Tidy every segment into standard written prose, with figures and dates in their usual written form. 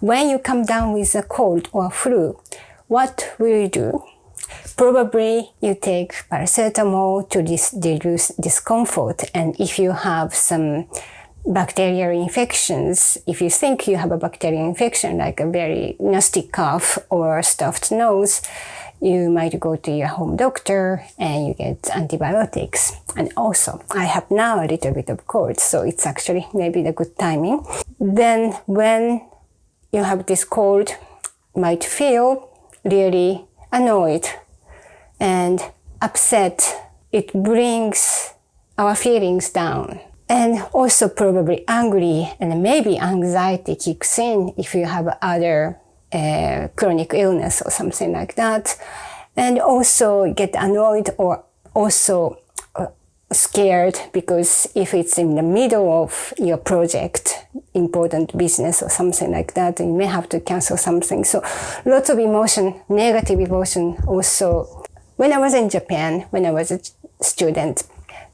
when you come down with a cold or flu, what will you do? Probably you take paracetamol to reduce discomfort. And if you have some bacterial infections, if you think you have a bacterial infection, like a very nasty cough or stuffed nose, you might go to your home doctor and you get antibiotics. And also, I have now a little bit of cold, so it's actually maybe the good timing. Then when you have this cold, you might feel really annoyed and upset. It brings our feelings down. And also probably angry, and maybe anxiety kicks in if you have other chronic illness or something like that. And also get annoyed or also scared, because if it's in the middle of your project, important business or something like that, you may have to cancel something. So lots of emotion, negative emotion also. When I was in Japan, when I was a student,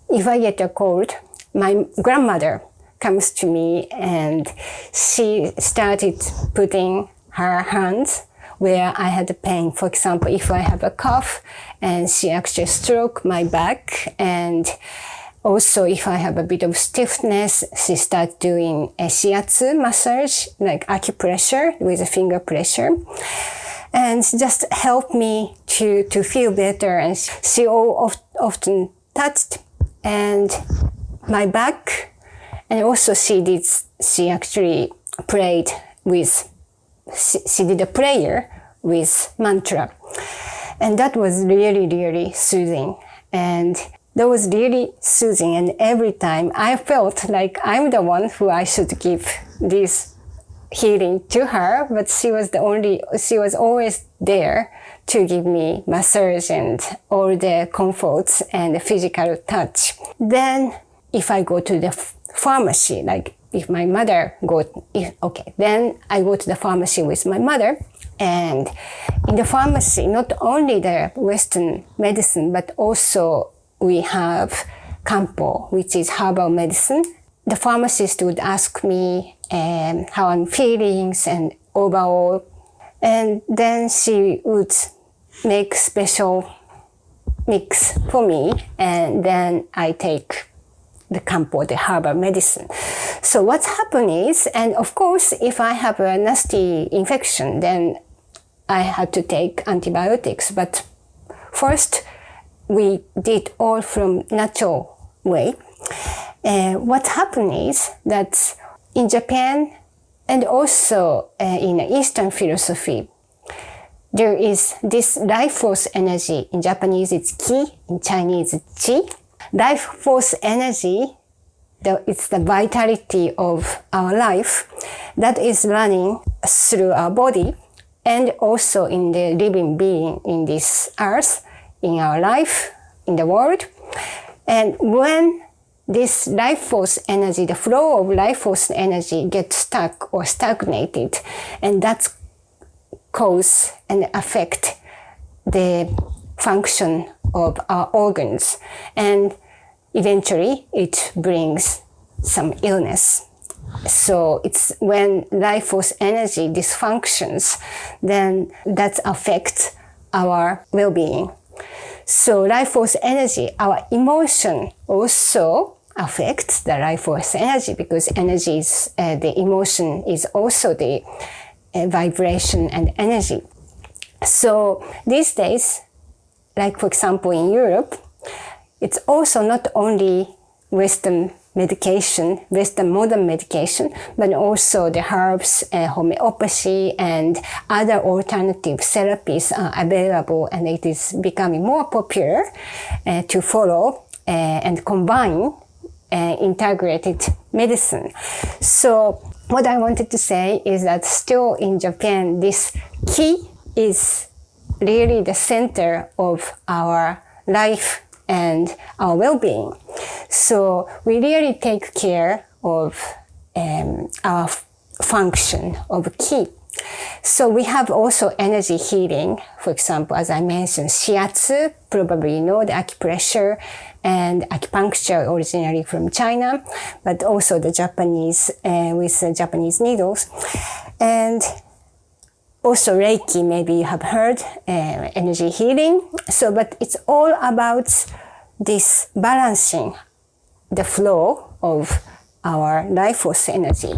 if I get a cold, my grandmother comes to me and she started putting her hands where I had the pain. For example, if I have a cough, and she actually stroked my back, and also if I have a bit of stiffness, she starts doing a shiatsu massage, like acupressure with a finger pressure, and just helped me to feel better. And she often touched and my back, and also she actually prayed with, she did a prayer with mantra. And that was really, really soothing. And that was really soothing. And every time I felt like I'm the one who I should give this healing to her, but she was always there to give me massage and all the comforts and the physical touch. Then if I go to the pharmacy, like if my mother then I go to the pharmacy with my mother. And in the pharmacy, not only the Western medicine, but also we have Kampo, which is herbal medicine. The pharmacist would ask me how I'm feeling and overall. And then she would make special mix for me. And then I take the Kampo, the herbal medicine. So what's happened is, and of course, if I have a nasty infection, then I had to take antibiotics. But first, we did all from natural way. What happened is that in Japan and also in Eastern philosophy, there is this life force energy. In Japanese, it's ki. In Chinese, it's chi. Life force energy, it's the vitality of our life that is running through our body and also in the living being in this earth, in our life, in the world. And when this life force energy, the flow of life force energy gets stuck or stagnated, and that's cause and affect the function of our organs, and eventually it brings some illness. So it's when life force energy dysfunctions, then that affects our well-being. So life force energy, our emotion also affects the life force energy, because energy is, the emotion is also the vibration and energy. So these days, like for example in Europe, it's also not only Western medication, Western modern medication, but also the herbs, homeopathy, and other alternative therapies are available, and it is becoming more popular to follow and combine integrated medicine. So what I wanted to say is that still in Japan, this ki is really the center of our life and our well-being. So we really take care of our function of ki. So we have also energy healing. For example, as I mentioned, shiatsu, probably you know the acupressure, and acupuncture originally from China, but also the Japanese, with Japanese needles. And also Reiki, maybe you have heard, energy healing. So, but it's all about this balancing the flow of our life force energy.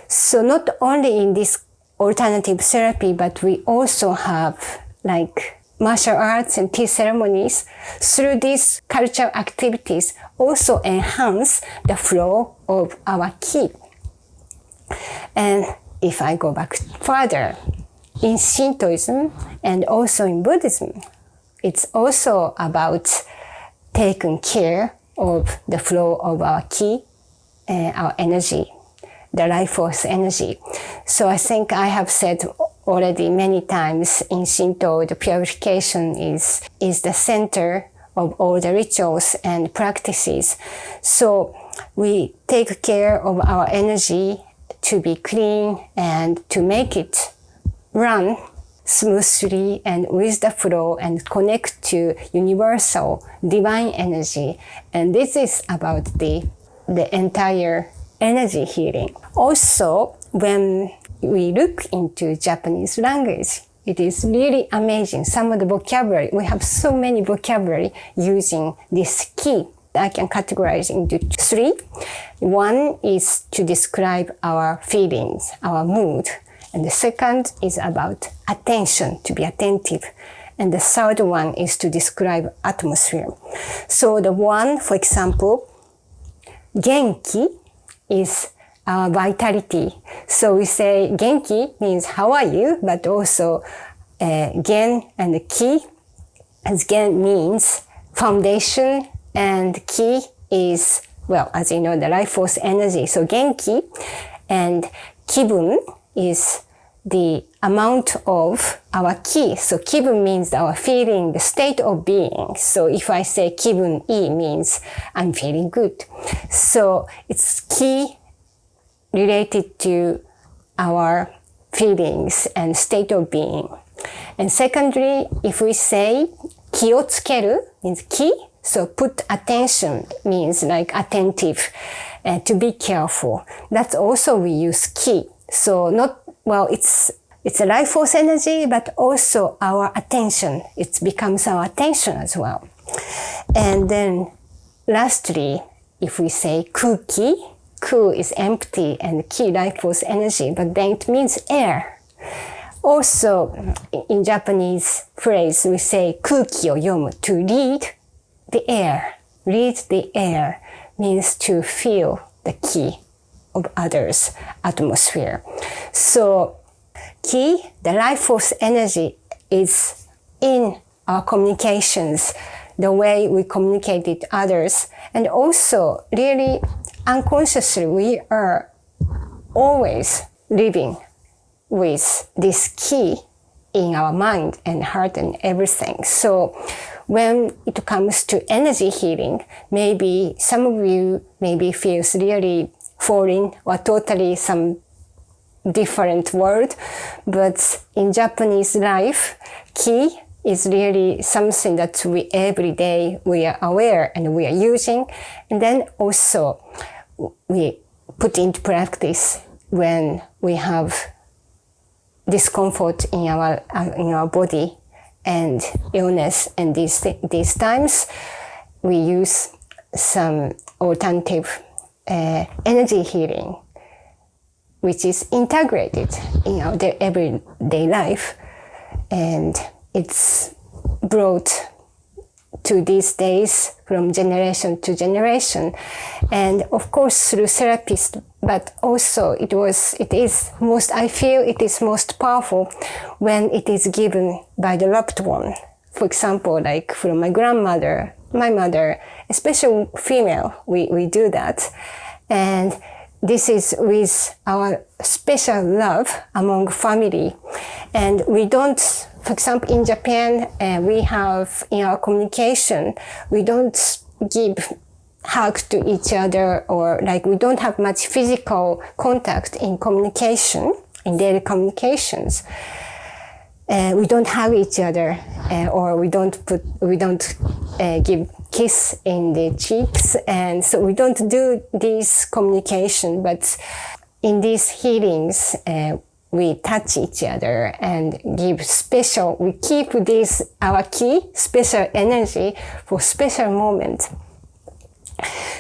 So not only in this alternative therapy, but we also have like martial arts and tea ceremonies. Through these cultural activities also enhance the flow of our ki. And if I go back further, in Shintoism and also in Buddhism, it's also about taking care of the flow of our ki, our energy, the life force energy. So I think I have said already many times in Shinto, the purification is the center of all the rituals and practices. So we take care of our energy to be clean and to make it run smoothly and with the flow and connect to universal divine energy. And this is about the entire energy healing. Also, when we look into Japanese language, it is really amazing. Some of the vocabulary, we have so many vocabulary using this ki. I can categorize into three. One is to describe our feelings, our mood. And the second is about attention, to be attentive. And the third one is to describe atmosphere. So the one, for example, genki is our vitality. So we say genki means how are you, but also gen and ki. As gen means foundation and ki is, well, as you know, the life force energy. So genki and kibun is the amount of our ki. So kibun means our feeling, the state of being. So if I say kibun I means I'm feeling good. So it's ki related to our feelings and state of being. And secondly, if we say ki o tsukeru means ki, so put attention means like attentive, to be careful. That's also we use ki. So not, well, it's a life force energy, but also our attention. It becomes our attention as well. And then lastly, if we say kuki, ku is empty and ki life force energy, but then it means air. Also, in Japanese phrase, we say kuki o yomu, to read the air. Read the air means to feel the ki of others' atmosphere. So, ki, the life force energy, is in our communications, the way we communicate with others, and also really unconsciously we are always living with this ki in our mind and heart and everything. So when it comes to energy healing, maybe some of you maybe feels really foreign or totally some different word, but in Japanese life, ki is really something that we every day we are aware and we are using, and then also we put into practice when we have discomfort in our body and illness, and these times we use some alternative energy healing, which is integrated in our everyday life, and it's brought to these days from generation to generation, and of course through therapists, but also I feel it is most powerful when it is given by the loved one. For example, like from my grandmother, my mother, especially female, we do that. And this is with our special love among family. And we don't, for example, in Japan, we have in our communication, we don't give hug to each other, or like we don't have much physical contact in communication. in daily communications. We don't hug each other, or we don't give kiss in the cheeks, and so we don't do this communication. But in these healings, we touch each other and give special. We keep this our key special energy for special moment.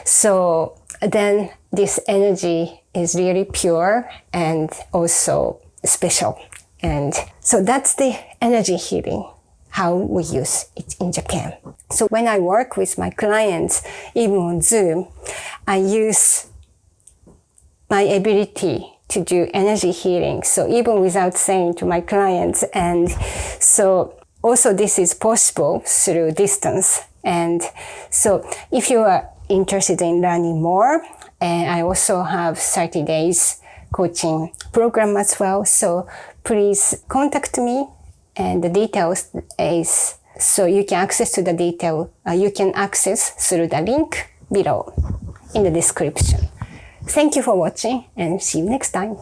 So then this energy is really pure and also special. And so that's the energy healing, how we use it in Japan. So when I work with my clients, even on Zoom, I use my ability to do energy healing. So even without saying to my clients, and so also this is possible through distance. And so if you are interested in learning more, and I also have 30 days coaching program as well. So please contact me, and the details is, so you can access to the detail, you can access through the link below in the description. Thank you for watching, and see you next time.